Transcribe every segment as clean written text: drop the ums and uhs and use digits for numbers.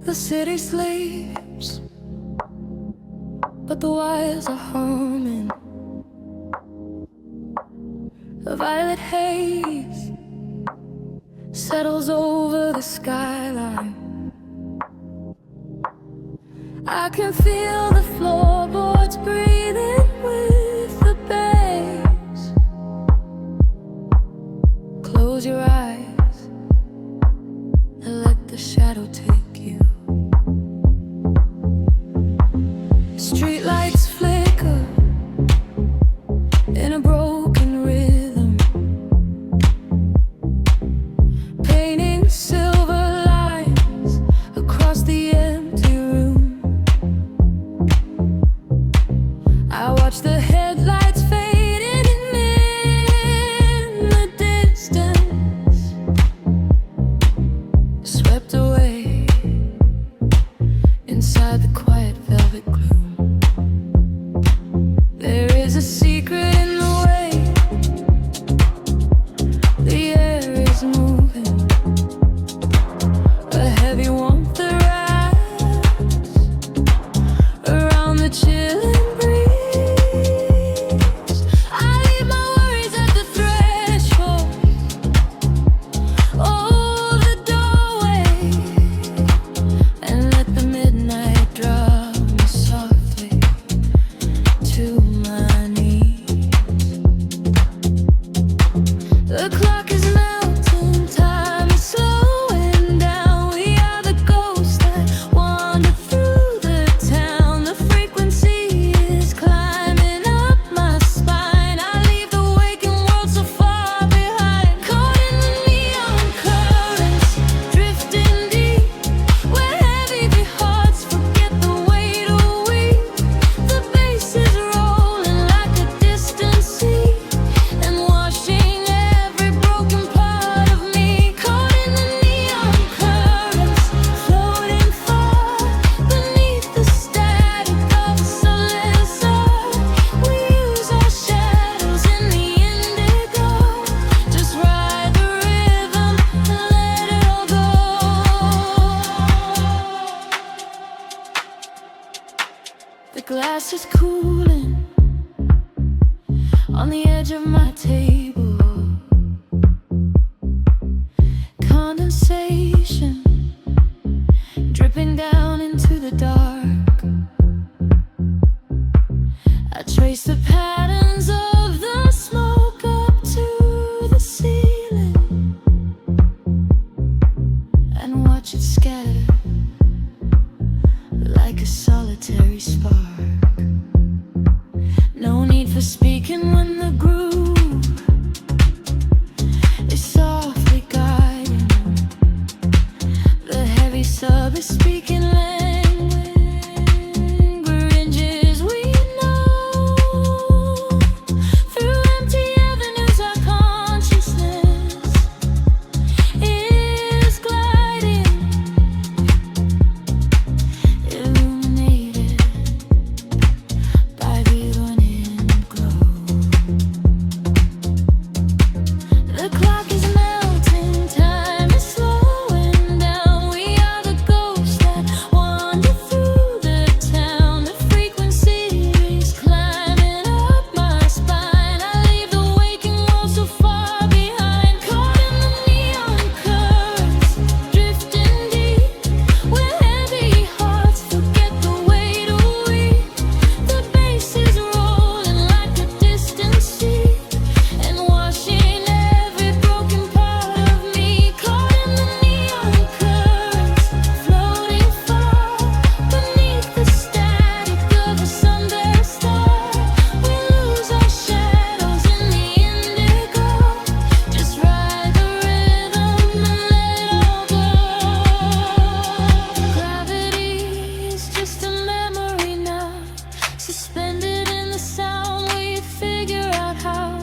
The city sleeps, but the wires are humming. A violet haze settles over the skyline. I can feel the floorboards breathing with the bass. Close your eyes and let the shadow take you. Streetlights flicker in a broken rhythm, painting silver lines across the empty room. I watch the headlights fading in the distance, swept away inside the quiet velvet gloom. There is a secret in the way the air is moving, a heavy warmth that wraps around the chilling breeze. I leave my worries at the threshold, oh, the doorway, and let the midnight drop me softly to my knees. The clock is melting, time is slowing down. We are the ghosts that wander through the town. The frequency is climbing up my spine. I leave the waking world so far behind, caught in the neon currents, drifting deep, where heavy hearts forget the weight of we. The bass is rolling like a distant sea and washing every broken part of me. Caught in the neon currents, floating far beneath the static of a soulless earth. We use our shadows in the indigo, just ride the rhythm and let it all go. The glass is cooling on the edge of my table. Condensation dripping down into the dark. I trace the patterns of the smoke up to the ceiling and watch it scatter like a solitary spark. No need for speaking when the groove is softly guiding. The heavy sub is speaking languages we know. Through empty avenues our consciousness is gliding, illuminated by the unending glow. The clock is melting, time is slowing down. We are the ghosts that wander through the town. The frequency is climbing up my spine. I leave the waking world so far behind, caught in the neon currents, drifting deep, where heavy hearts forget the weight of we. The bass is rolling like a distant sea and washing every broken part of me. Caught in the neon currents, floating far beneath the static of a sunburst star. We lose our shadows in the indigo, just ride the rhythm and let it all go. Gravity is just a memory now, suspended in the sound. We figure out how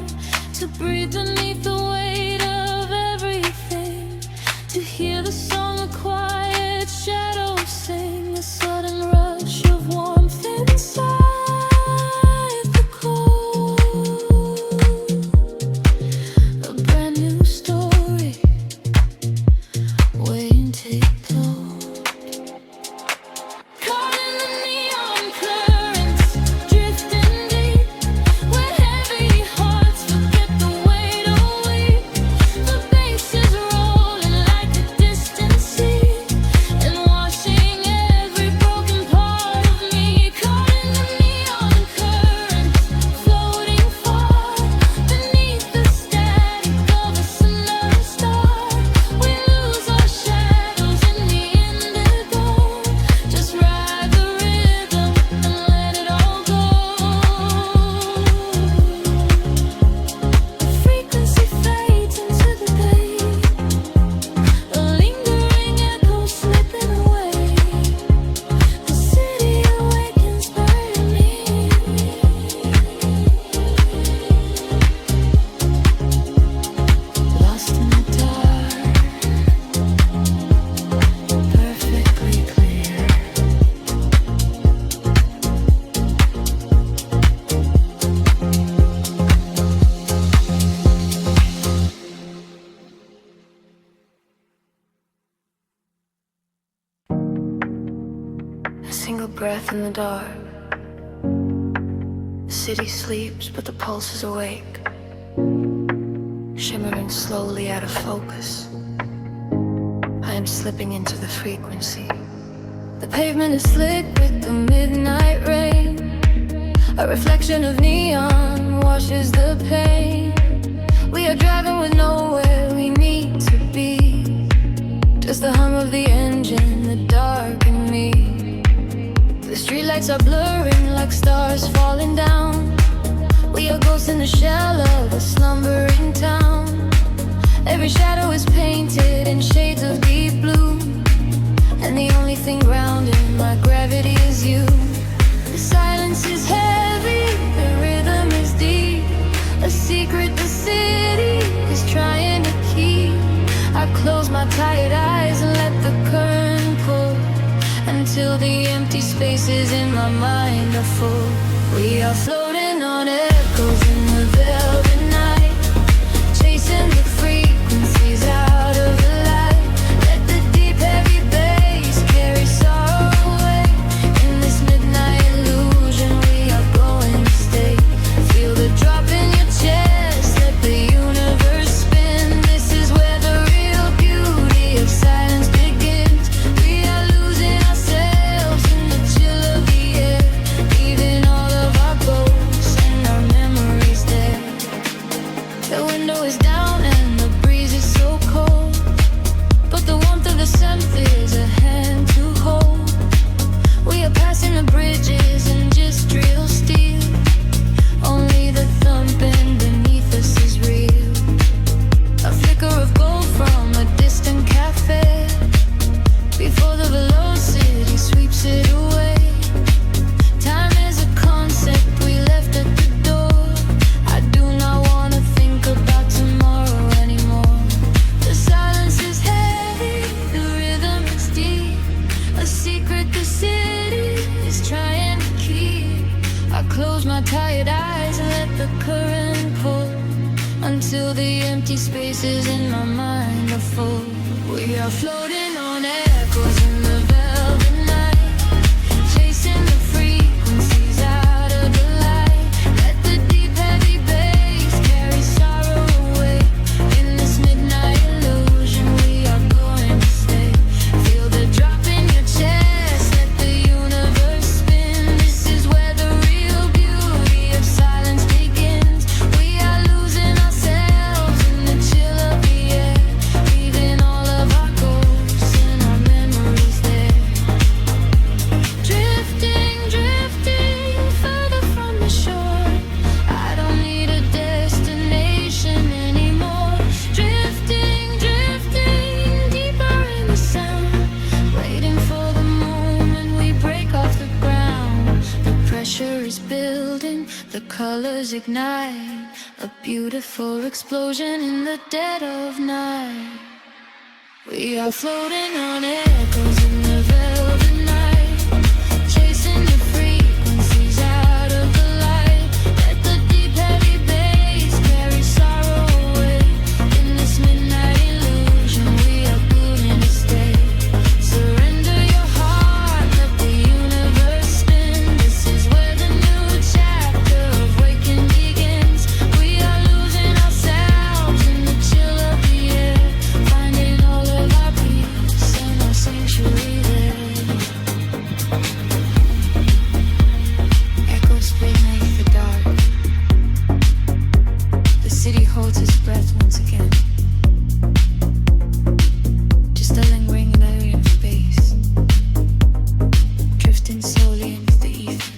to breathe beneath the weight of everything, to hear the song of quiet shadows sing, a sudden rush of warmth inside the cold. A brand new story waiting to take place. breath in the dark. The city sleeps, but the pulse is awake, shimmering slowly out of focus. I am slipping into the frequency. The pavement is slick with the midnight rain. A reflection of neon washes the pain. We are driving with nowhere we need to be. Just the hum of the engine, the dark in me. The streetlights are blurring like stars falling down. We are ghosts in the shell of a slumbering town. Every shadow is painted in shades of deep blue, and the only thing grounding my gravity is you. The silence is heavy, the rhythm is deep. A secret the city is trying to keep. I close my tired eyes and let the current pull until the empty spaces in my mind are full. We are floating on echoes in the velvet night, chasing the frequencies out of the light. Let the deep heavy bass carry sorrow away. In this midnight illusion we are going to stay. Feel the drop in your chest, let the universe spin. This is where the real beauty of silence begins. We are losing ourselves in the chill of the air, leaving all of our ghosts and our memories there. The window is down and the breeze is so cold, but the warmth of the scent is a hand to hold. We are passing the bridges and just real steel. Only the thumping beneath us is real. A flicker of gold from a distant cafe before the velocity sweeps it away. Time is a concept we left at the door. I do not want to think about tomorrow anymore. The silence is heavy, the rhythm is deep. A secret the city is trying to keep. I close my tired eyes and let the current pull until the empty spaces in my mind are full. We are floating on echoes in the velvet night, chasing the frequencies out of the light. Let the deep heavy bass carry sorrow away. In this midnight illusion we are going to stay. Feel the drop in your chest, let the universe spin. This is where the real beauty of silence begins. We are losing ourselves in the chill of the air, leaving all of our ghosts and our memories there. Drifting, drifting further from the shore. I don't need a destination anymore. Drifting, drifting deeper in the sound, waiting for the moment we break off the ground. The pressure is building, the colors ignite, a beautiful explosion in the dead of night. We are floating on echoes in the velvet night, chasing the frequencies out of the light. Let the deep heavy bass carry sorrow away. In this midnight illusion we are going to stay. Surrender your heart, let the universe spin. This is where the new chapter of waking begins. We are losing ourselves in the chill of the air, finding all of our peace and our sanctuary there. Echoes beneath the dark. The city holds its breath once again. Just a lingering layer of space, drifting slowly into the ether.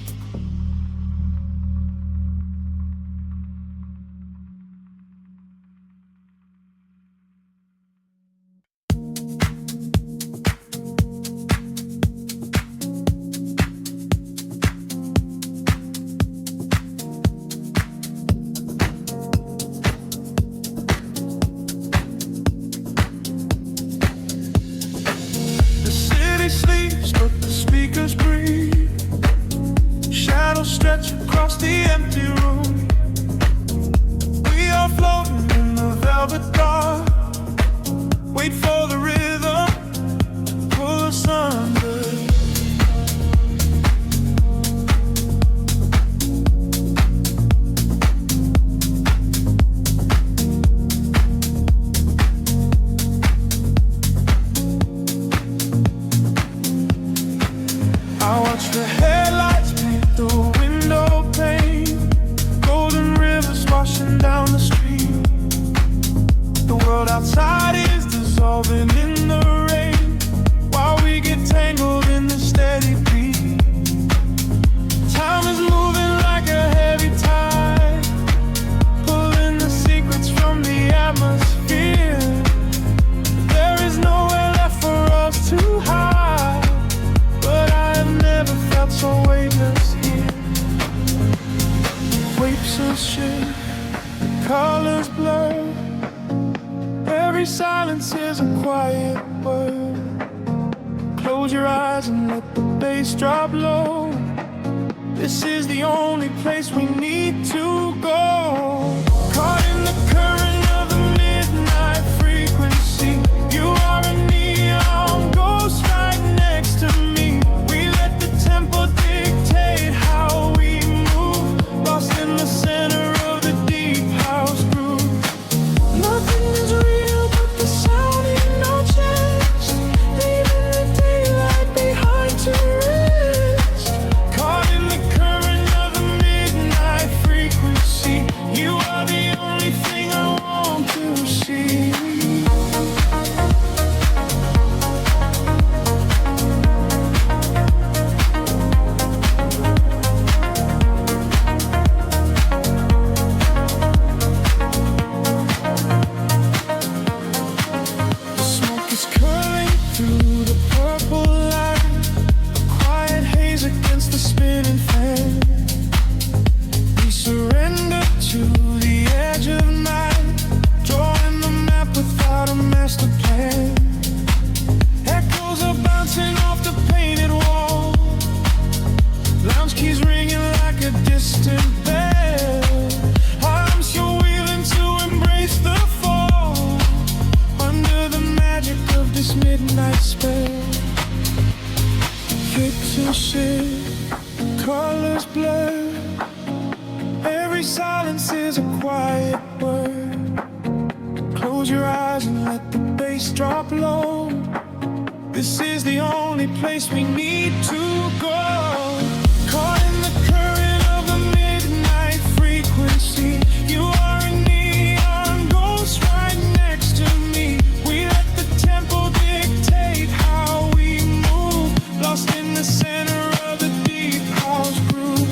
dissolving in the rain, while we get tangled in the steady beat. Time is moving like a heavy tide, pulling the secrets from the atmosphere. There is nowhere left for us to hide, but I have never felt so weightless here. Waves of shade, colors blur, every silence is a quiet word. Close your eyes and let the bass drop low. This is the only place we need to go. Caught in the current of the midnight frequency. You are a neon ghost right next to me. We let the tempo dictate how we move, lost in the center of the deep house groove. Nothing is real but the sound in our chest, leaving the daylight behind to rest. Caught in the current of the midnight frequency. You are the only thing I want to see. The smoke is curling through the purple light, a quiet haze against the spinning fan. We surrender to the edge of night, drawing the map without a master plan. Echoes are bouncing off the painted wall, lounge keys ringing like a distant bell. Arms you're wheeling to embrace the fall, under the magic of this midnight spell. Picture shift, colors blur, every silence is a quiet word. Close your eyes and let the bass drop low. This is the only place we need to go. Caught in the current of the midnight frequency. You are a neon ghost right next to me. We let the tempo dictate how we move, lost in the center of the deep house groove.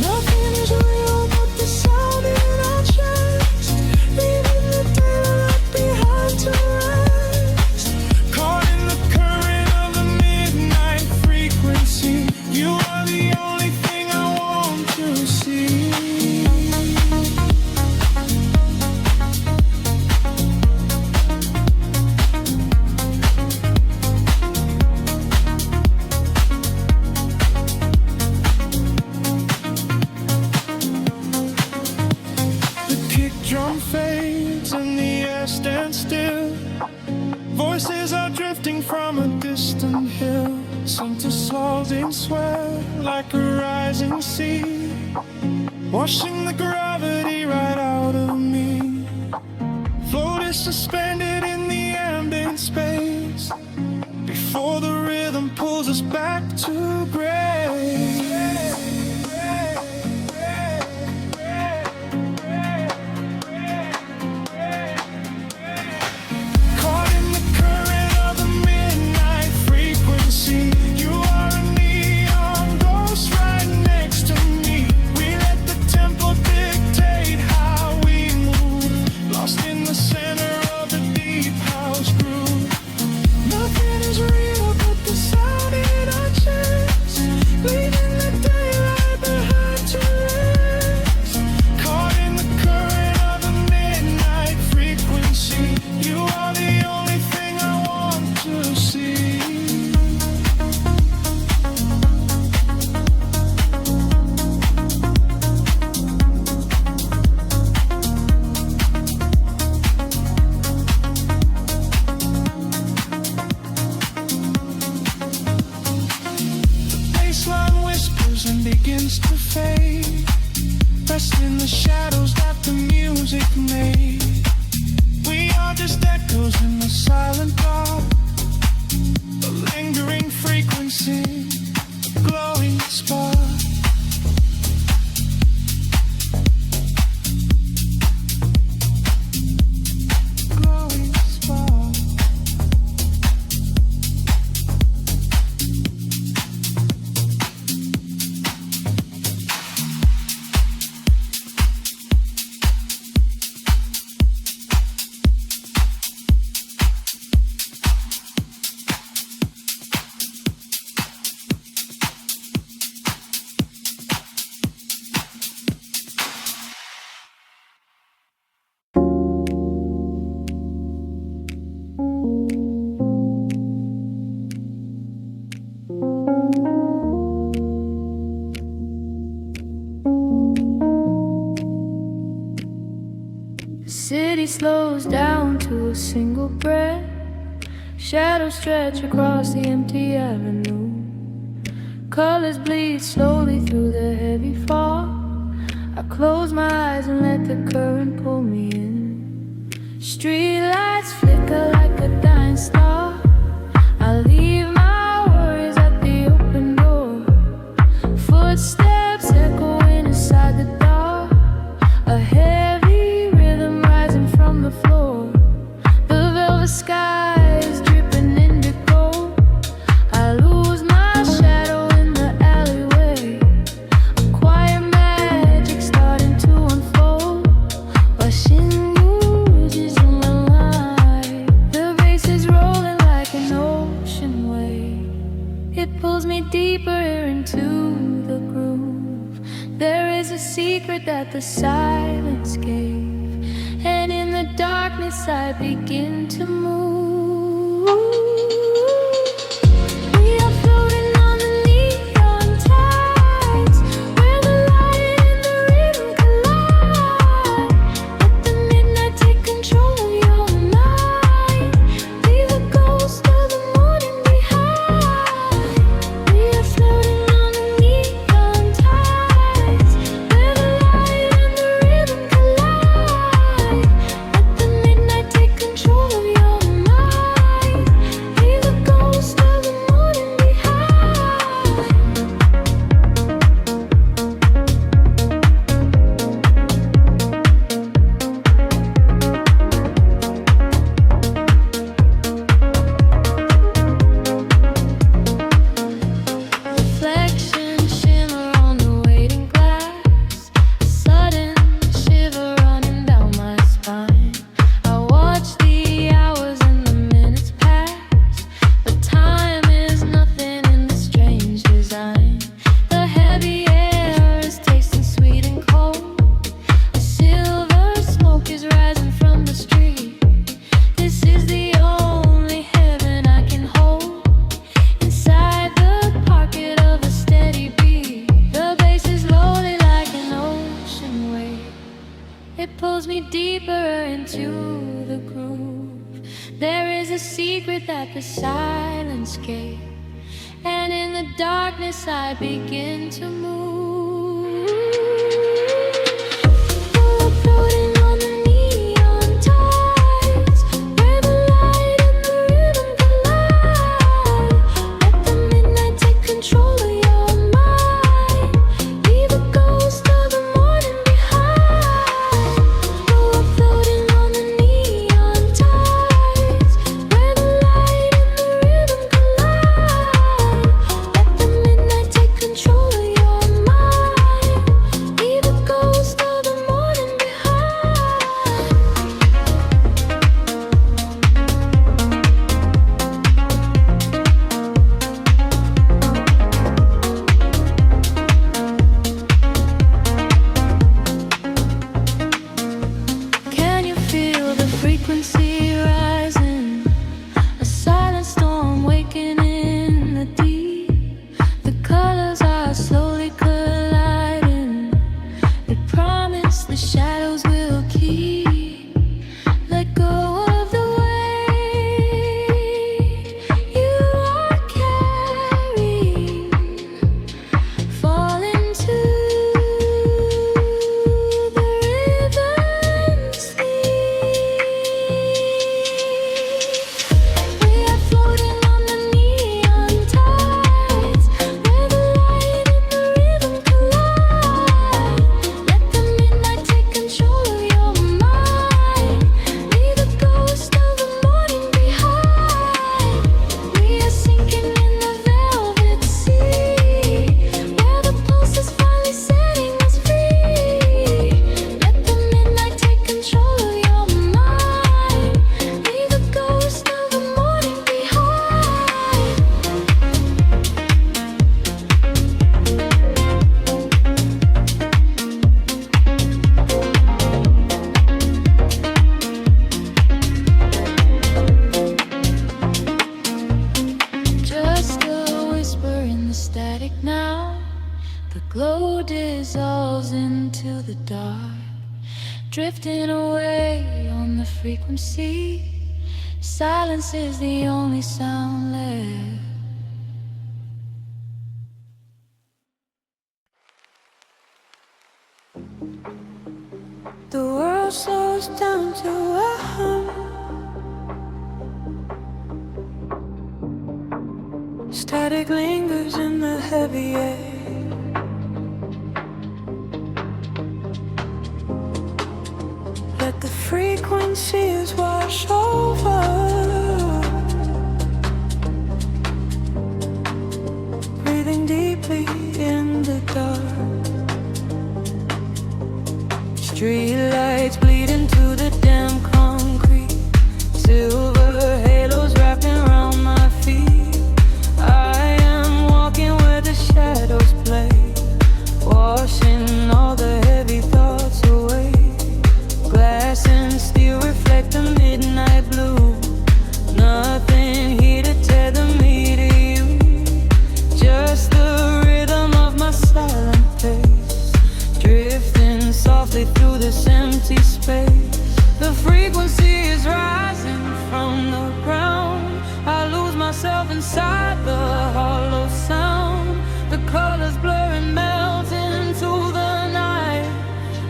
Nothing is real but the sound in our chest, leaving the daylight behind to rest. Caught in the current of the midnight frequency. You are the only thing I want to see. The kick drum fades and the air stands still. Voices are drifting from a distant hill. Some dissolving sweat like a rising sea, washing the gravity right out of me. Float is suspended in the ambient space, before the rhythm pulls us back to grace. Caught in the current of the midnight frequency. You are a neon ghost right next to me. We let the tempo dictate how we move, lost in the center of the deep house groove. Nothing is real but the sound in our chest, leaving the daylight behind to rest. Caught in the current of the midnight frequency. You are the only thing I want to see. Baseline whispers and begins to fade, rest in the shadows that the music made. We are just echoes in the silent dark, a lingering frequency, a glowing spark. Glowing spark. The city slows down to a single breath. Shadows stretch across the empty avenue. Colors bleed slowly through the heavy fog. I close my eyes and let the current pull me in. Street lights flicker like a dying star. I leave my worries at the open door. Footsteps echoing inside the dark. A heavy rhythm rising from the floor. The velvet sky is dripping indigo. I lose my shadow in the alleyway. A quiet magic starting to unfold. Washing bruises in my life. The bass is rolling like an ocean wave. It pulls me deeper into the groove. There is a secret that the silence gave, and in the darkness I begin to move. We are floating on the neon tides, where the light and the rhythm collide. Let the midnight take control of your mind. Leave the ghost of the morning behind. We are floating on the neon tides, where the light and the rhythm collide. Let the midnight take control of your mind. Leave the ghost of the morning behind. Reflection shimmer on the waiting glass. A sudden shiver running down my spine. I watch the hours and the minutes pass, but time is nothing in this strange design. The heavy air is tasting sweet and cold. A silver smoke is rising from the street. This is the only heaven I can hold. Inside the pocket of a steady beat, the bass is rolling like an ocean wave. It pulls me deeper into the groove. There is a secret that the silence gave, and in the darkness I begin to move. We're floating on the neon tides, where the light and the rhythm collide. Let the midnight take control of your mind. Leave the ghost of the morning behind. We're floating on the neon tides, where the light and the rhythm collide. Let the midnight take control of your mind. Leave the ghost of the morning behind. Can you feel the frequency rising? A silent storm waking in the deep. The colors are slowly colliding. They promise the shadows will keep. Let go of the weight you are carrying. Fall into the rhythm sleep. drifting away on the frequency. Silence is the only sound left. The world slows down to a hum. Static lingers in the heavy air. Let the frequencies wash over. Breathing deeply in the dark. Street lights bleeding through the damn concrete. Silver halos wrapping around my feet. I am walking where the shadows play, washing all the heavy thoughts away. Glass and steel reflect the midnight blue. Nothing here to tether me to you. Just the rhythm of my silent pace, drifting softly through this empty space. The frequency is rising from the ground. I lose myself inside the hollow sound. The colors blur and melt into the night.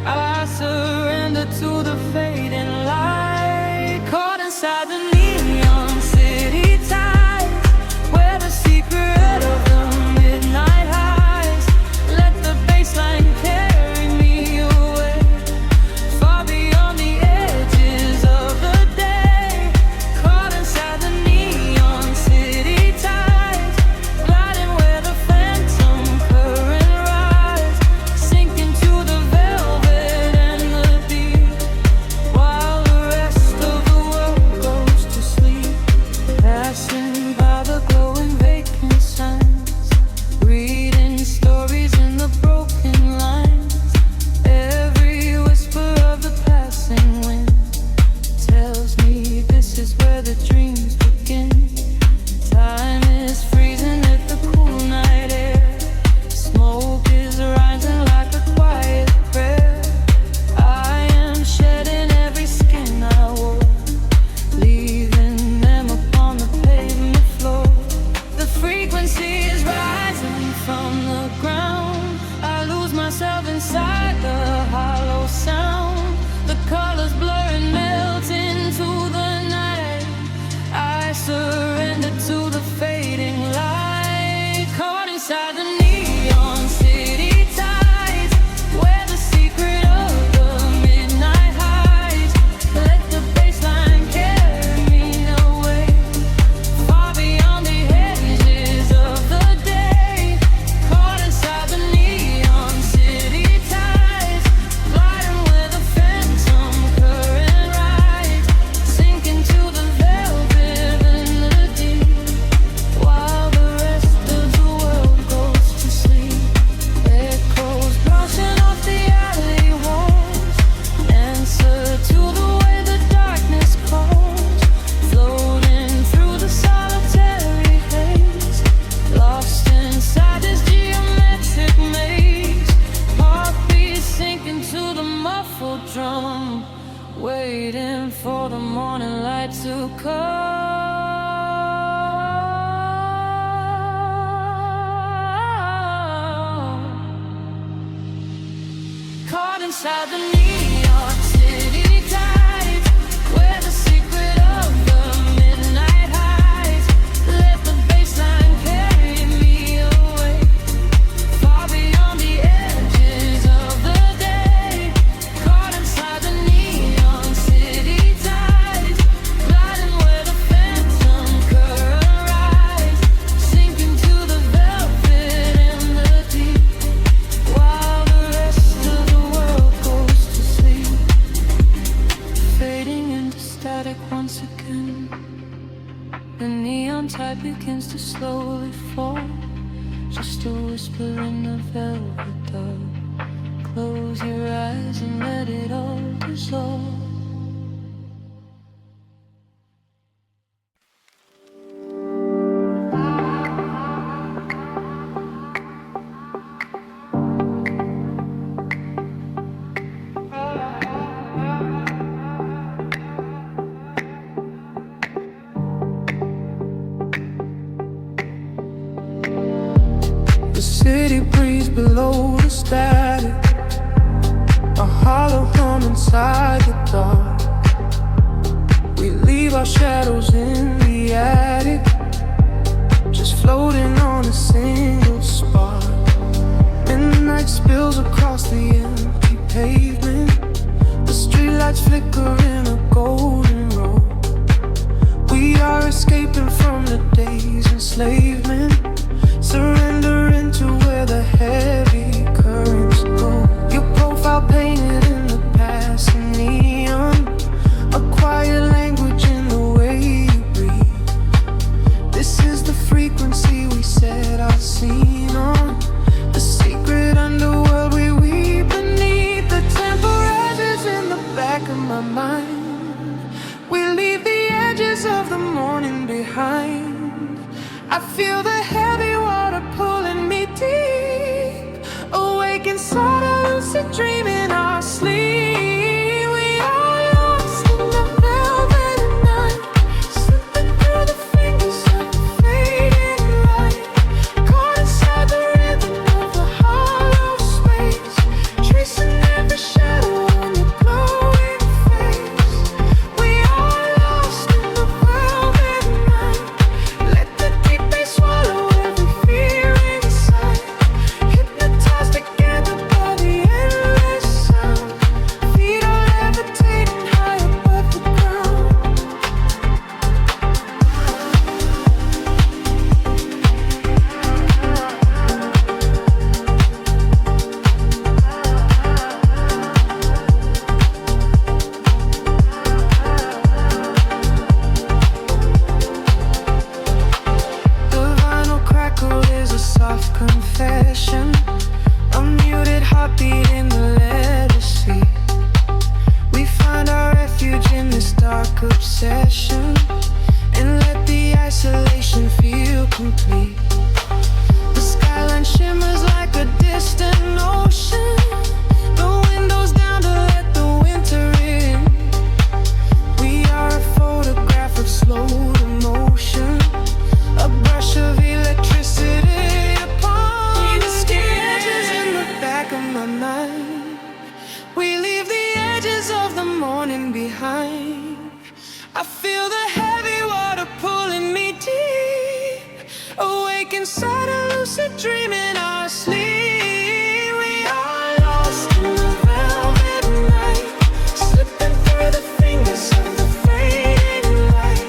I surrender to the fading light. Caught inside the neon city tides, where the secret of the midnight highs. Let the bassline carry me away, far beyond the edges of the day. Caught inside the neon city tides, gliding where the phantom current rise, sinking to the velvet and the deep, while the rest of the world goes to sleep. Passing by the glowing vacant signs, reading stories in the broken lines. Every whisper of the passing wind tells me this is where the dreams begin. Time is freezing at the cool night air. Smoke is rising like a quiet prayer. I am shedding every skin I wore, leaving them upon the pavement floor. The frequency is rising from the ground. I lose myself inside the hollow sound. The colors blur and melt into the night. I surrender to the fading light. Caught inside the neon city tides, where the secret of the midnight hides. Let the bassline carry me away, far beyond the edges of the day. Caught inside the neon city tides, gliding where the phantom current rides, sinking to the velvet and the deep, while the rest of the world goes to sleep. Echoes brushing off the alley walls, answer to the way the darkness calls, floating through the solitary haze, lost inside this geometric maze. Heartbeats sinking to the muffled drum, waiting for the morning light to come. Caught inside the neon city tides, where the secret of the midnight hides. Let the bassline carry me away, far beyond the edges of the day. Caught inside the neon city tides, gliding where the phantom current rides, sinking to the velvet and the deep, while the rest of the world goes to sleep. Fading into static once again, the neon tide begins to slowly fall. Just a whisper in the velvet dark. Close your eyes and let it all dissolve. below the static, a hollow hum inside the dark. We leave our shadows in the attic, just floating on a single spark. Midnight spills across the empty pavement, the streetlights flicker in a golden row. We are escaping from the day's enslavement, surrendering to where the heavy currents go. Your profile painted in the passing neon, a quiet language in the way you breathe. This is the frequency we set our scene on, the secret underworld we weave beneath. The temperatures in the back of my mind, we leave the edges of the morning behind. I feel the heavy water pulling me deep, awake inside a lucid dream in our sleep. We are lost in the velvet night, slipping through the fingers of the fading light, caught inside the rhythm of the hollow space, tracing every shadow on your glowing face. We are lost in the velvet night, let the deep bass swallow every fear inside, hypnotized together by the endless sound. Feet are levitating high above the ground. The vinyl crackle is a soft confession, a muted heartbeat in the letter C. We find our refuge in this dark obsession, and let the isolation feel complete. The skyline shimmers like a distant ocean, the windows down to let the winter in. We are a photograph of slow motion, a brush of electricity upon the skin. Edges in the back of my mind, we leave the edges of the morning behind. I feel the heavy water pulling me deep, awake inside a lucid dream in our sleep. We are lost in the velvet night, slipping through the fingers of the fading light,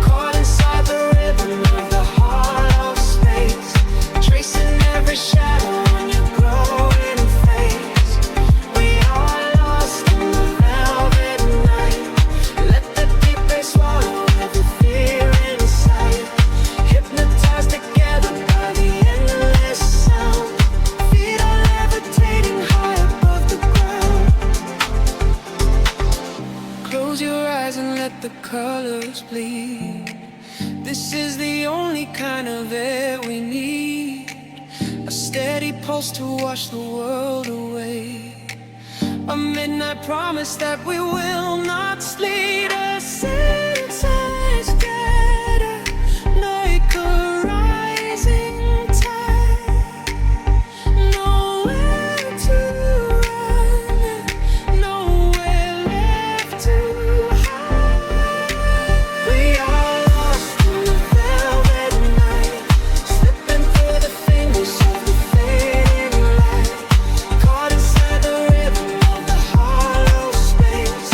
caught inside the rhythm of the hollow space, tracing every shadow on your glowing face. We are lost in the velvet night, let the deep bass swallow every fear inside, hypnotized together by the endless sound. Feet are levitating high above the ground. Close your eyes and let the colors bleed. This is the only kind of air we need, a steady pulse to wash the world away, a midnight promise that we will not sleep. A synthesized gather like a rising tide, nowhere to run, nowhere left to hide. We are lost in the velvet night, slipping through the fingers of the fading light, caught inside the rhythm of the hollow space,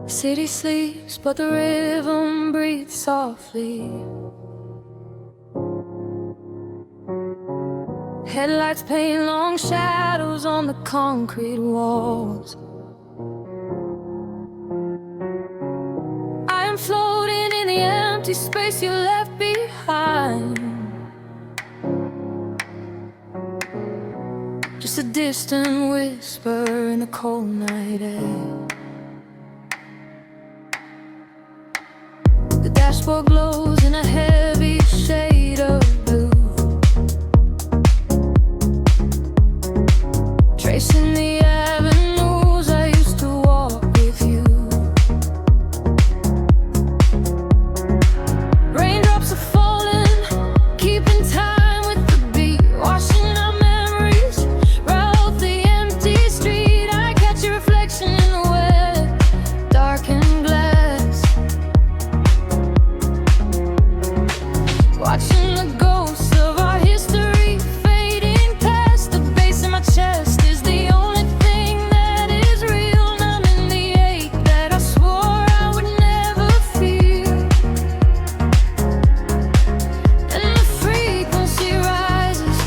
City sleeps, but the rhythm breathes softly. Headlights paint long shadows on the concrete walls. I am floating in the empty space you left behind. Just a distant whisper in the cold night air. The dashboard glows in a heavy shade of blue, tracing the avenues I used to walk with you. Raindrops are falling, keeping time with the beat, washing our memories right off the empty street. I catch your reflection in the wet, darkened glass, watching the ghosts of our history fading past. The bass in my chest is the only thing that is real, numbing the ache that I swore I would never feel. And the frequency rises,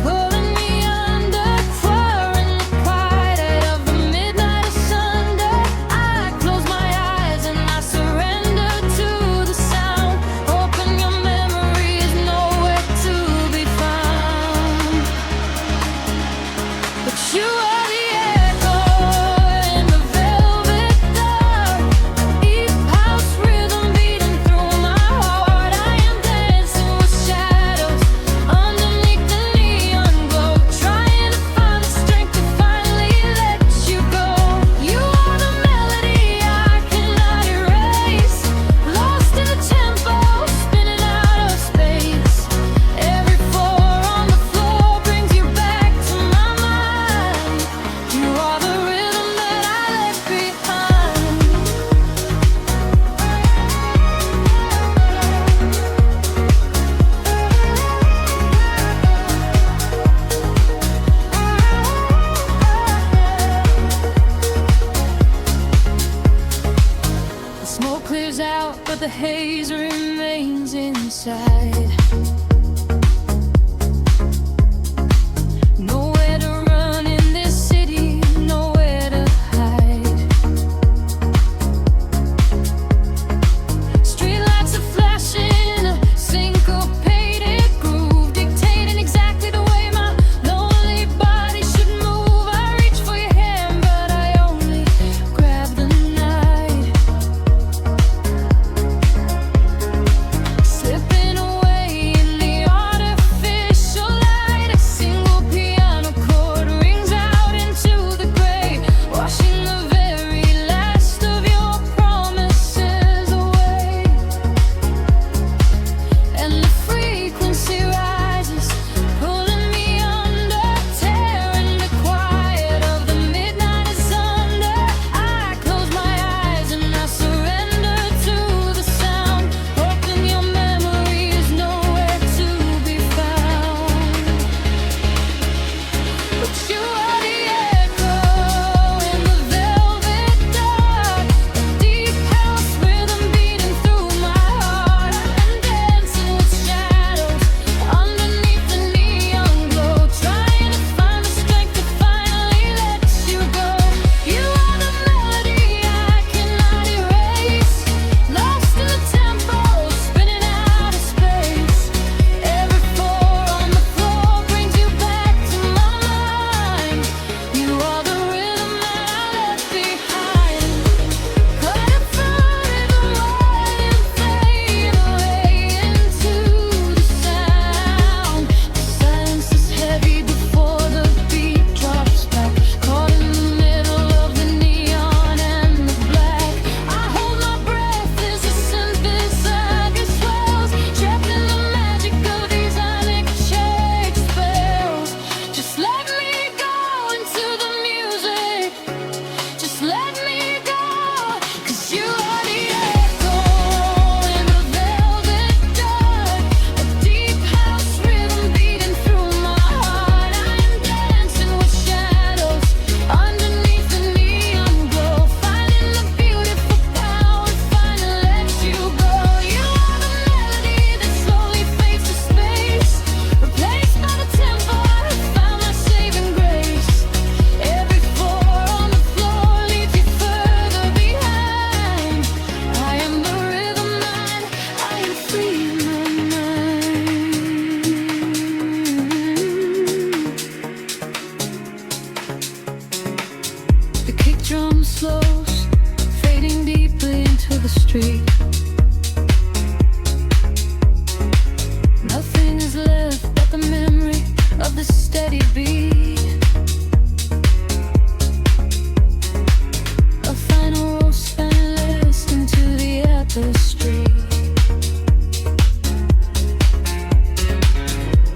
pulling me under, clearing the quiet of the midnight asunder. I close my eyes and I surrender to the sound, hoping your memory is nowhere to be found. But you are the echo in the velvet dark, deep house rhythm beating through my heart. I am dancing with shadows underneath the neon glow, trying to find the strength to finally let you go. You are the melody I cannot erase, lost in the tempo, spinning out of space. Every floor on the floor brings you back to my mind. You are the rhythm that I left behind. The smoke clears out, but the haze remains inside. Nowhere to run in this city, nowhere to hide. Streetlights are flashing, a syncopated groove, dictating exactly the way my lonely body should move. I reach for your hand, but I only grab the night, slipping away in street. Nothing is left but the memory of the steady beat. A final roll spineless into the tapestry.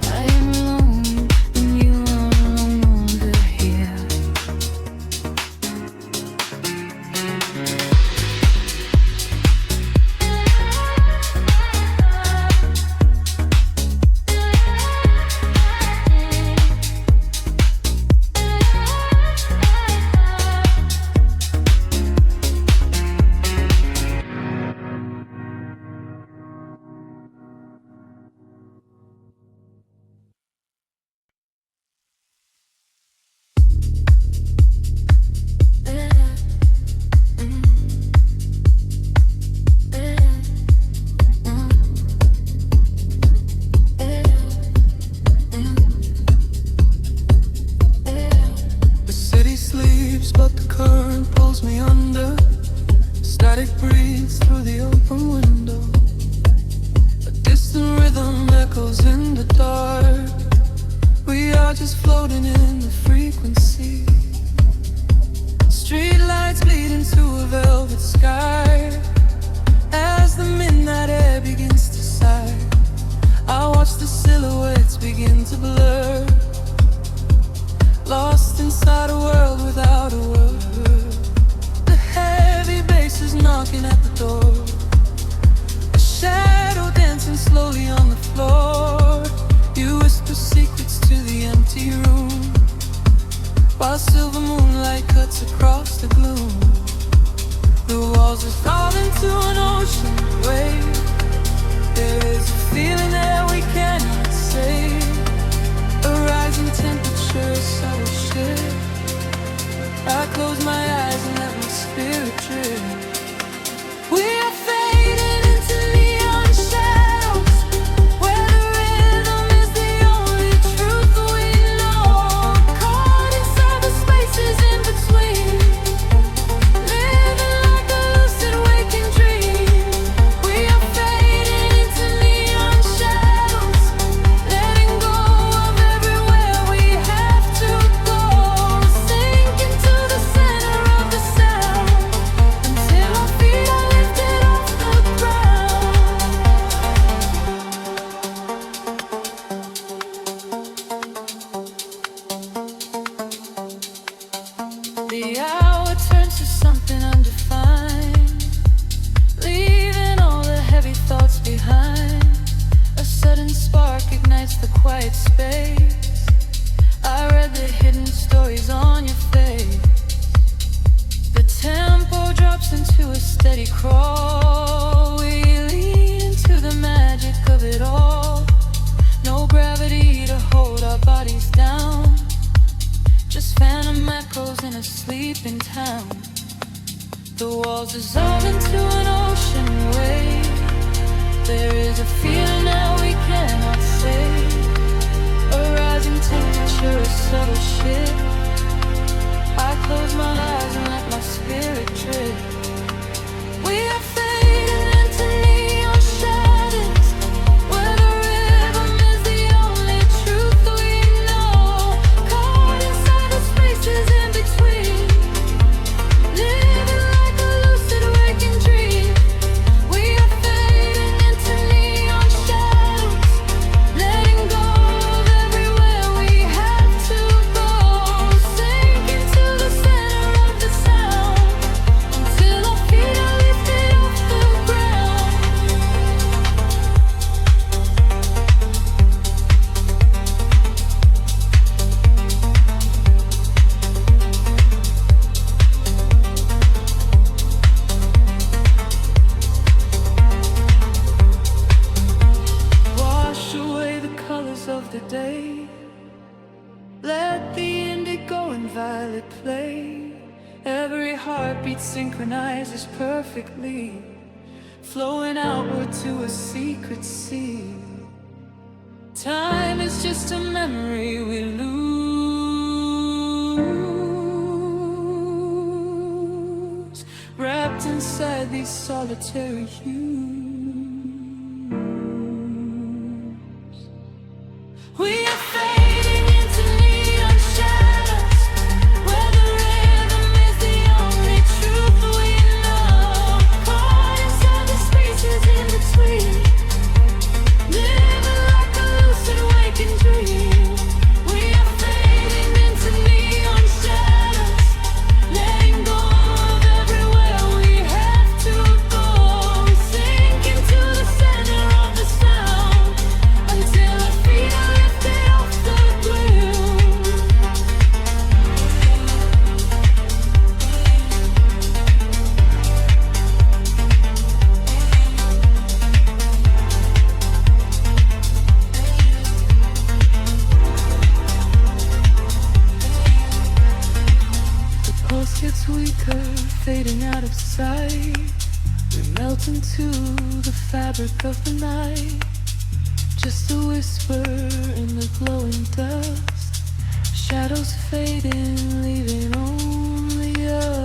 I am alone and you are no longer here. The city sleeps, but the current pulls me under. Static breathes through the open window. A distant rhythm echoes in the dark. We are just floating in the frequency. Street lights bleed into a velvet sky. As the midnight air begins to sigh, I watch the silhouettes begin to blur. Lost inside a world without a word. The heavy bass is knocking at the door. A shadow dancing slowly on the floor. You whisper secrets to the empty room, while silver moonlight cuts across the gloom. The walls are falling to an ocean wave. There is a feeling that we cannot save. A rising temperature, a subtle shift. I close my eyes and let my spirit drift. We are fading into neon shadows, where the rhythm is the only truth we know. Caught inside the spaces in between, living like a lucid waking dream. We are fading into neon shadows, letting go of everywhere we have to go. Sink into the center of the sound, until our feet are lifted off the ground. The hour turns to something undefined, leaving all the heavy thoughts behind. A sudden spark ignites the quiet space. I read the hidden stories on your face. The tempo drops into a steady crawl. We lean into the magic of it all. No gravity to hold our bodies down, just phantom echoes in a sleeping town. The walls dissolve into an ocean wave. There is a feeling that we cannot save. A rising temperature, a subtle shift. I close my eyes and let my spirit drift. We are fading into neon shadows, where the rhythm is the only truth we know. Caught inside the spaces in between, living like a lucid waking dream. We are fading into neon shadows, letting go of everywhere we have to go. Sink into the center of the sound, until our feet are lifted off the ground. Wash away the colors of the day. Let the indigo and violet play. Every heartbeat synchronizes perfectly, flowing outward to a secret sea. Time is just a memory we lose, wrapped inside these solitary hues. We are fading into neon shadows, where the rhythm is the only truth we know. Caught inside the spaces in between, living like a lucid waking dream. We are fading into neon shadows, letting go of everywhere we have to go. We sink into the center of the sound until our feet are lifted off the ground. The pulse gets weaker, fading out of sight. We melt into the fabric of the night. Just a whisper in the glowing dust. Shadows fading, leaving only us.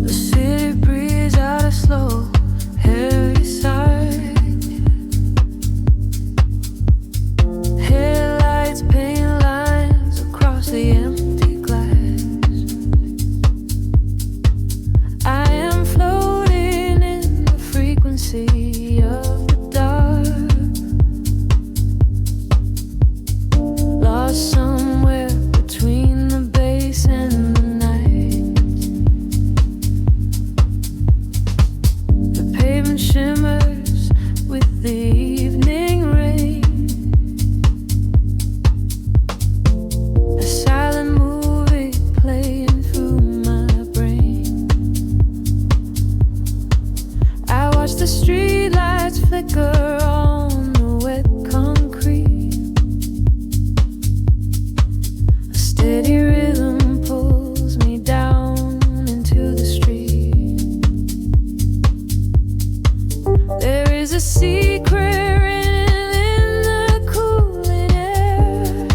The city breathes out a slow, heavy sigh. Headlights paint lines across the empty glass. I am floating in the frequency of the dark, lost somewhere between the bass and the night. The pavement shimmers with the evening rain. A silent movie playing through my brain. I watch the streetlights flicker on the wet concrete. A steady rhythm pulls me down into the street. There is a secret written in the cooling air,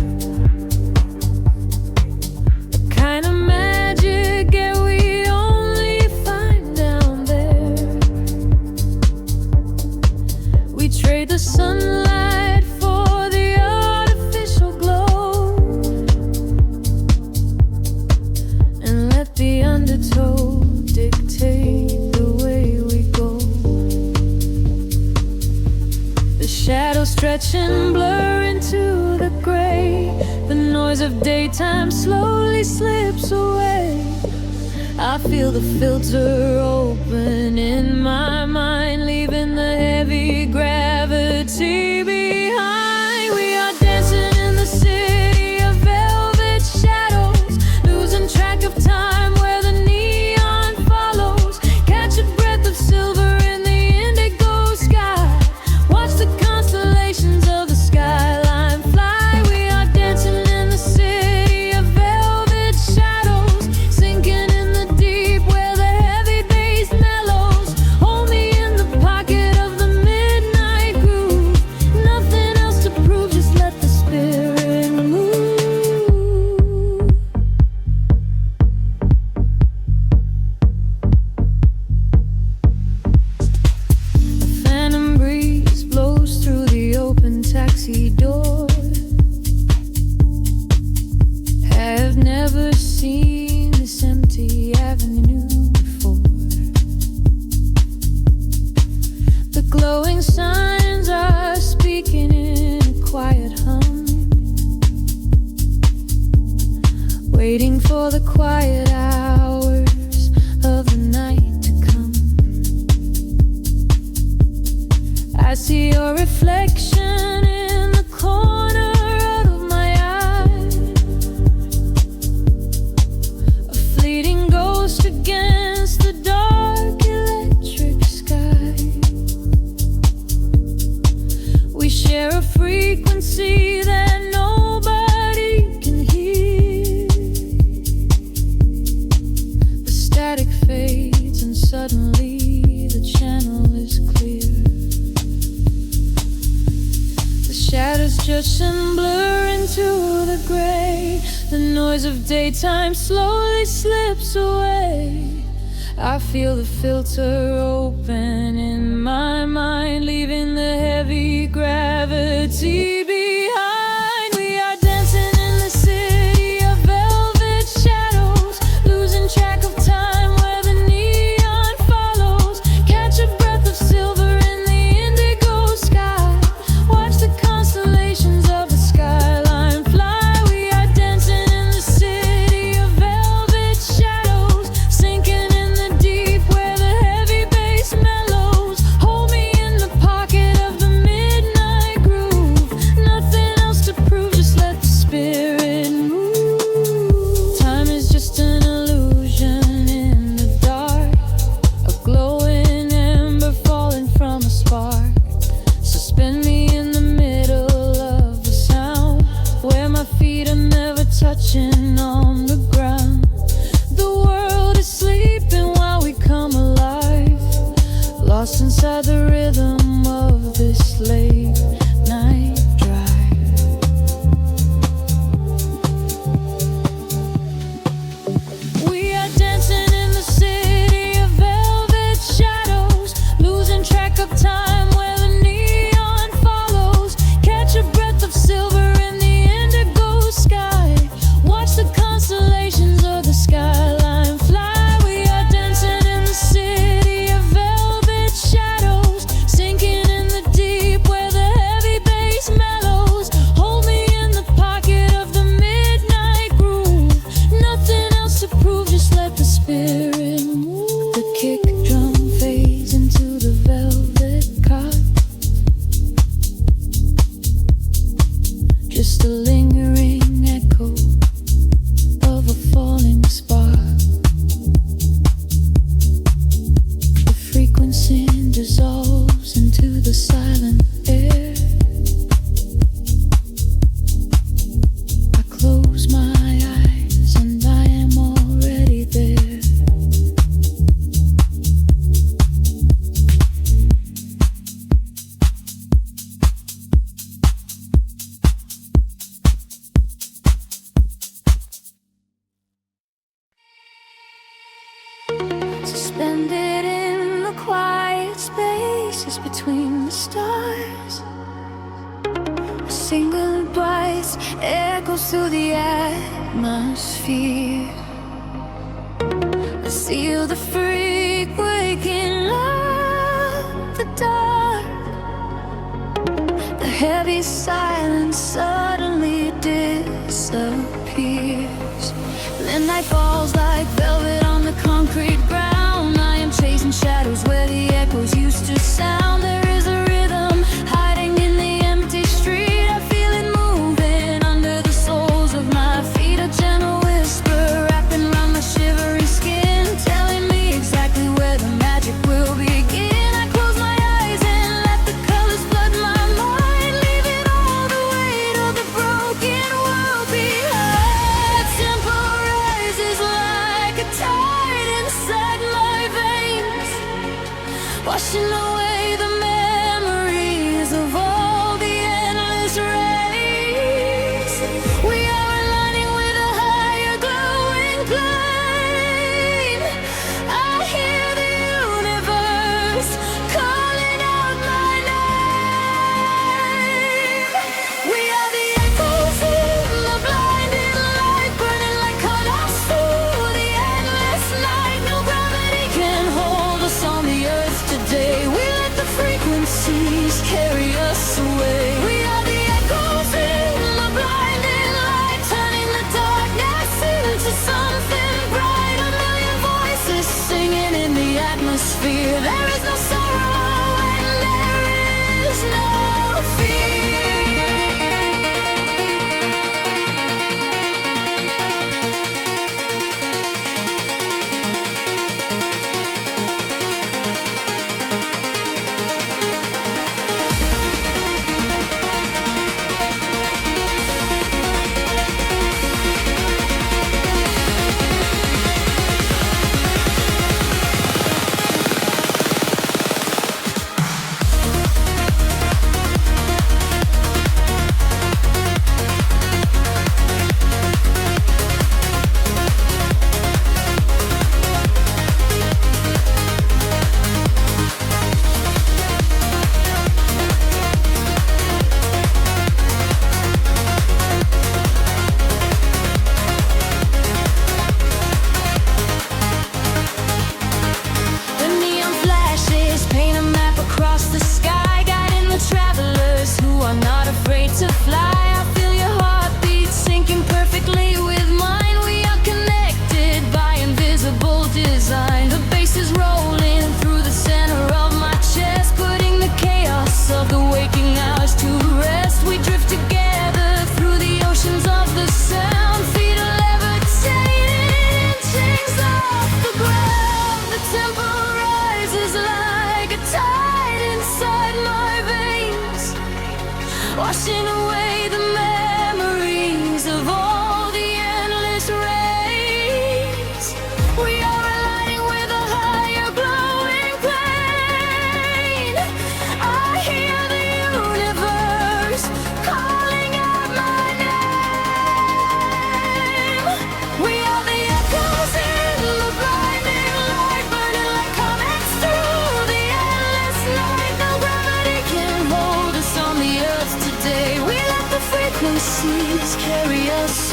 a kind of magic that we only find down there. We trade the sunlight for the artificial glow, and let the undertow dictate the way we go. The shadows stretch and blur into the gray. The noise of daytime slowly slips away. I feel the filter open in my mind, leaving the heavy gravity behind. We are dancing in the city of velvet shadows, losing track of time where the neon follows. Catch a breath of silver in the indigo sky. Watch the constellations of the skyline fly. We are dancing in the city of velvet shadows, sinking in the deep where the heavy bass mellows. Hold me in the pocket of the midnight groove. Nothing else to prove, just let the spirit move. A phantom breeze blows through the open taxi door. Have never seen this empty avenue before. The glowing signs are speaking in a quiet hum, waiting for the quiet hours of the night to come. I see your reflection in the corner of my eye, a fleeting ghost against the dark electric sky. We share a frequency that nobody noise of daytime slowly slips away. I feel the filter open in my mind, leaving the heavy gravity behind. We are dancing in the city of velvet shadows, losing track of time where the neon follows. Catch a breath of silver in the indigo sky. Watch the constellations of the skyline fly. We are dancing in the city of velvet shadows, sinking in the deep where the heavy bass mellows. Hold me in the pocket of the midnight groove. Nothing else to prove, just let the spirit move. Time is just an illusion in the dark, a glowing ember falling from a spark. Suspend me in the middle of the sound, where my feet are never touching on the ground. The world is sleeping while we come alive, lost inside the rhythm of this late night drive. We are dancing in the city of velvet shadows, losing track of time where the neon follows. Catch a breath of silver in the indigo sky. Watch the constellations of the skyline fly. We are dancing in the city of velvet shadows, sinking in the deep where the heavy bass mellows. Hold me in the pocket of the midnight groove. Nothing else to prove, just let the spirit move. The kick drum fades into the velvet cot, just a lingering echo of a falling spark. The frequency dissolves into the silent air. I close my eyes and I am already there. Suspended in the quiet spaces between the stars, a single voice echoes through the atmosphere. I seal the freak waking up the dark. The heavy silence suddenly disappears. The night falls like velvet on the concrete ground. I am chasing shadows where the echoes used to sound. There is a rhythm hiding in the empty street. I feel it moving under the soles of my feet. A gentle whisper wrapping around my shivering skin, telling me exactly where the magic will begin. I close my eyes and let the colors flood my mind, leaving all the weight of the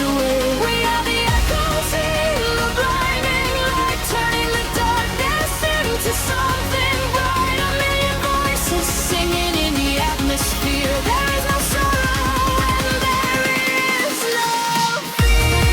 away. We are the echoes in the blinding light, turning the darkness into something bright. A million voices singing in the atmosphere. There is no sorrow and there is no fear.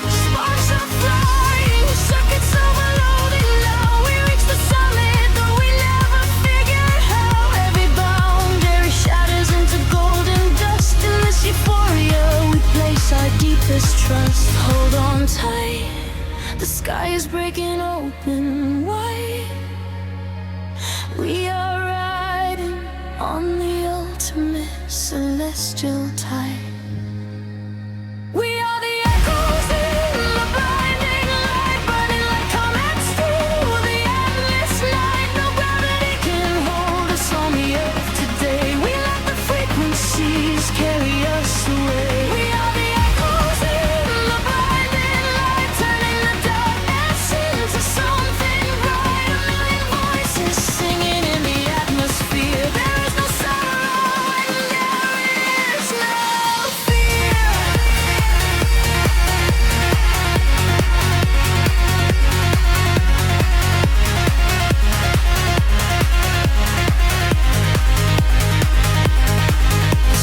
Sparks are flying, circuits overloading now. We reach the summit, though we never figured how. Every boundary shatters into golden dust. In this euphoria, we place our deepest trust. Hold on tight, the sky is breaking open wide. We are riding on the ultimate celestial tide. We are the echoes in the blinding light, burning like comets through the endless night. No gravity can hold us on the earth today. We let the frequencies carry us away. We are the echoes in the blinding light, turning the darkness into something bright. A million voices singing in the atmosphere. There is no sorrow and there is no fear.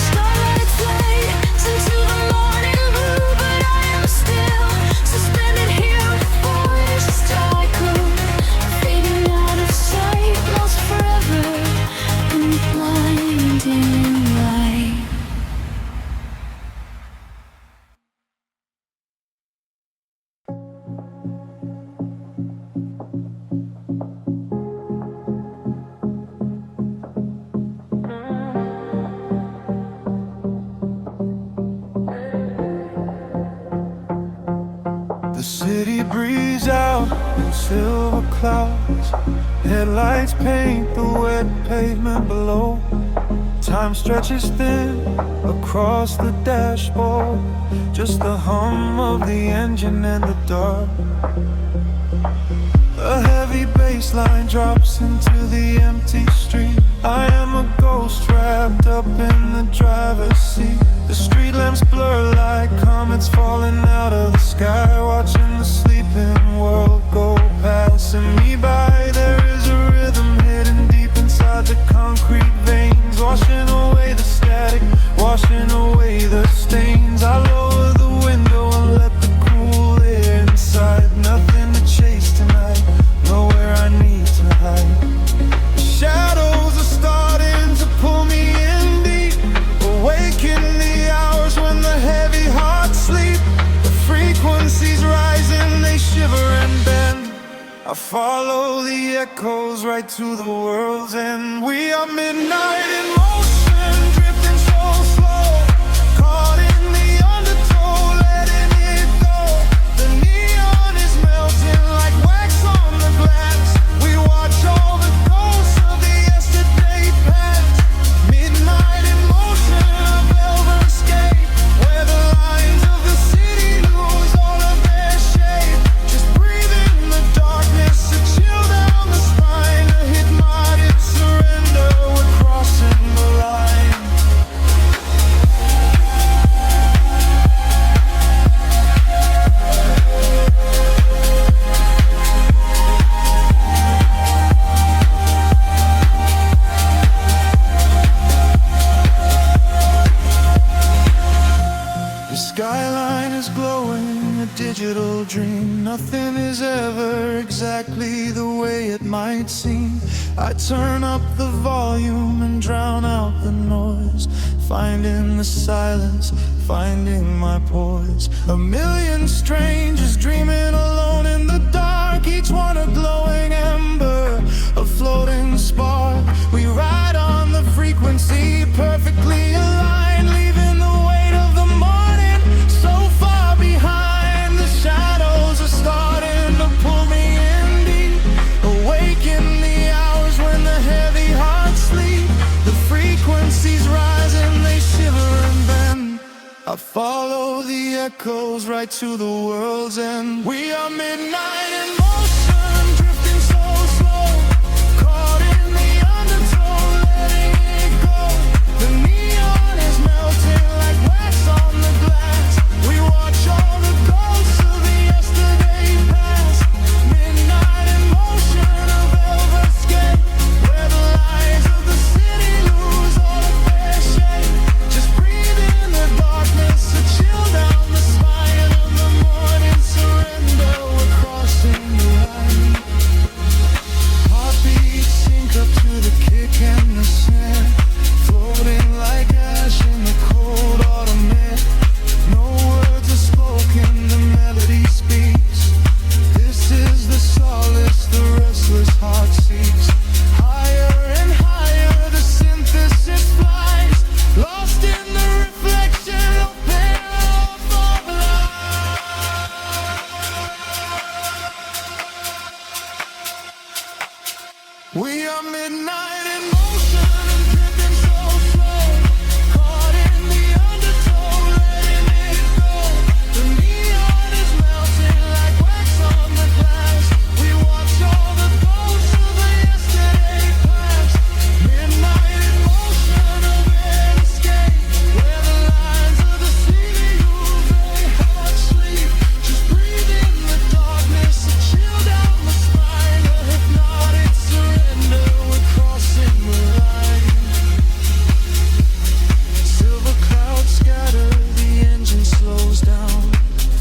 Starlight flies into the morning blue, but I am still suspended here with voices tycoon, fading out of sight, lost forever in the blinding light. The city breathes out in silver clouds. Headlights paint the wet pavement below. Time stretches thin across the dashboard. Just the hum of the engine and the dark. A heavy bass line drops into the empty street. I am a ghost wrapped up in the driver's seat. The street lamps blur like comets falling out of the sky, watching the sleeping world go passing me by. There is a rhythm hidden deep inside the concrete veins, washing away the static, washing away the stains. I lower the window and let the cool air inside. Nothing to chase tonight, nowhere I need to hide. The shadows are starting to pull me in deep, awaken the hours when the heavy hearts sleep. The frequencies rising, they shiver and bend. I follow the echoes right to the world's end. We are midnight in motion, drifting so slow, caught in the undertow, letting it go. The neon is melting like wax on the glass. We watch all the ghosts of the yesterday past. Midnight in motion, a velvet escape, where the lines of the city lose all of their shape. Just breathe in the darkness, a chill down the spine, a hypnotic surrender. We're crossing the line. The skyline is glowing, a digital dream. Nothing is ever exactly the way it might seem. I turn up the volume and drown out the noise, finding the silence, finding my poise. A million strangers dreaming alone in the dark, each one a glowing ember, a floating spark. We ride on the frequency, perfectly aligned, leaving the weight of the morning so far behind. The shadows are starting to pull me in deep. I follow the echoes right to the world's end. We are midnight in motion, drifting so slow, caught in the undertow, letting it go. The neon is melting like wax on the glass. We watch all the ghosts of the yesterday past. Midnight in motion, a velvet scape, where the lies of the city lose all of their shape. Just breathe in the darkness, a chill down the spine of the morning surrender. We're crossing the line. Heartbeats sync up to the kick and the snare, floating like ash in the cold autumn air. No words are spoken, the melody speaks. This is the solace the restless heart seeks. Higher and higher the synthesis flies, lost in the reflection of payoff of life. We are midnight in motion, drifting so slow, caught in the undertow, letting it go. The neon is melting like wax on the glass. We watch all the ghosts of the yesterday past. Midnight in motion, a red escape, where the lines of the city lose their heart sleep. Just breathe in the darkness, a chill down the spine, a hypnotic surrender. We're crossing the line. Silver clouds scatter, the engine slows down,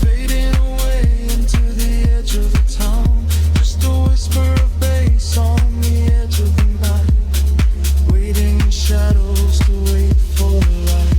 fading away into the edge of the town. Just a whisper of bass on the edge of the night, waiting in shadows to wait for the light.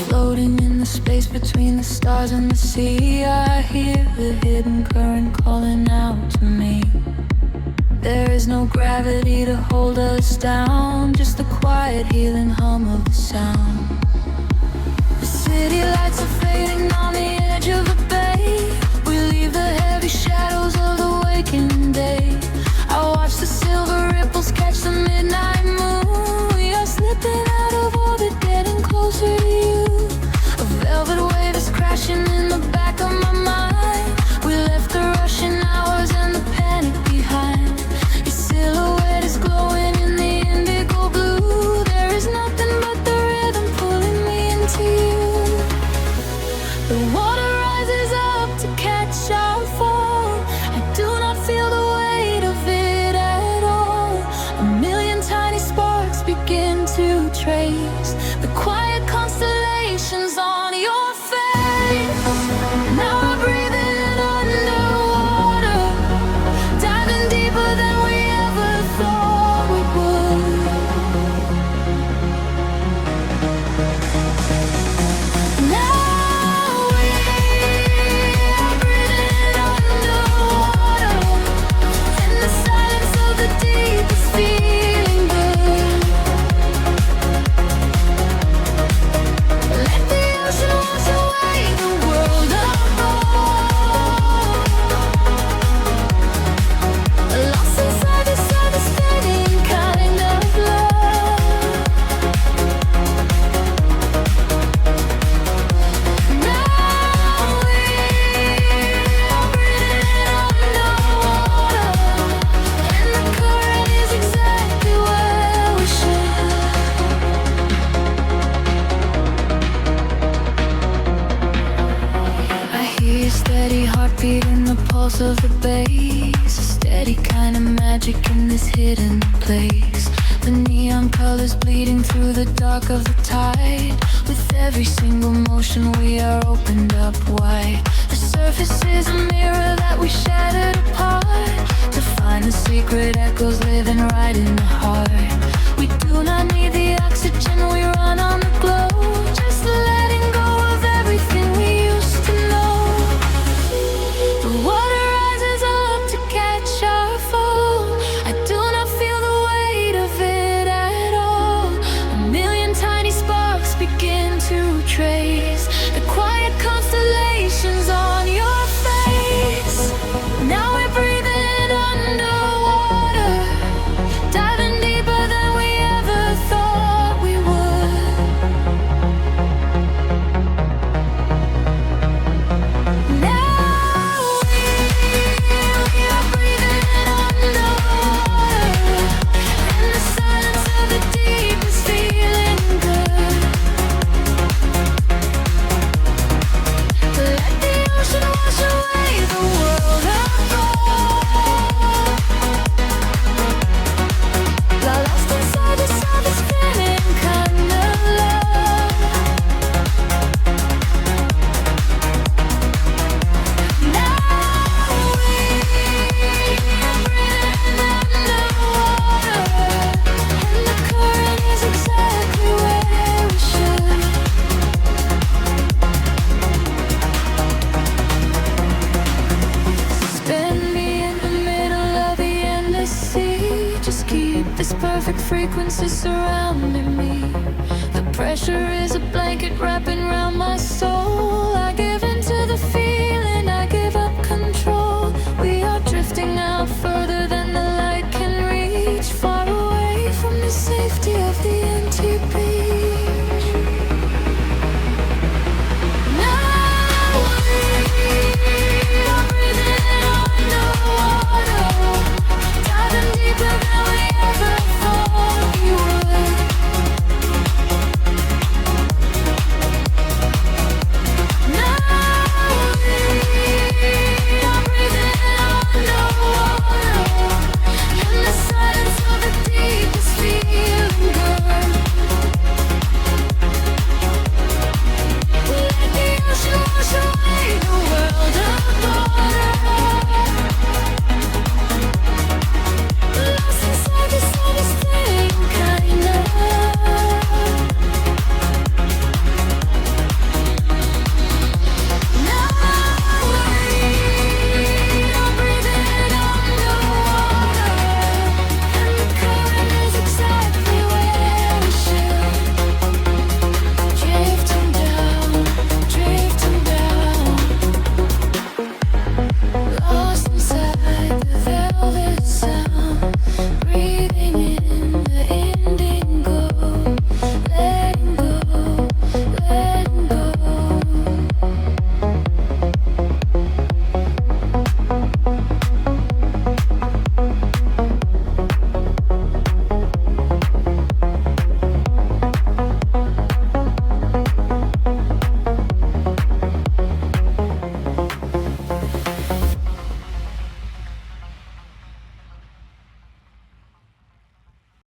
Floating in the space between the stars and the sea, I hear the hidden current calling out to me. There is no gravity to hold us down, just the quiet healing hum of the sound. The city lights are fading on the edge of the bay. We leave the heavy shadows of the waking day. I watch the silver ripples catch the midnight moon. We are slipping out of orbit, getting closer to you. A velvet wave is crashing in the back of my mind. We left the rushing hours and the panic behind. Your silhouette is glowing in the indigo blue. There is nothing but the rhythm pulling me into you. The water rises up to catch our fall. I do not feel the weight of it at all. A million tiny sparks begin to trace the quiet constellations on your face. Now I breathe in underwater, diving deeper than we ever thought we would. Now we are breathing underwater, in the silence of the deep is feeling good. Let the ocean wash away the world above. Lost inside this devastating kind of love. Now we are breathing underwater, and the current is exactly where we should. I hear your steady heartbeat in the pulse of the bass, a steady kind of magic in this hidden place. The neon colors bleeding through the dark of the tide. With every single motion we are opened up wide. The surface is a mirror that we shattered apart to find the secret echoes living right in the heart. We do not need the oxygen, we run on the glow, just letting go of everything we used to know. The water rises up to catch our fall. I do not feel the weight of it at all. A million tiny sparks begin to trace the quiet constellations on your face. Now we're breathing underwater, diving deeper than we ever thought we would. Now we are breathing underwater, in the silence of the deep is feeling good. Let the ocean wash away the world apart. Lost inside the surface, spinning kind of love. Now we are breathing underwater, and the current is exactly where we should. Spin me in the middle of the endless sea. Just keep this perfect frequency surrounding me. The pressure is a blanket wrapping around my soul. I give into the fear.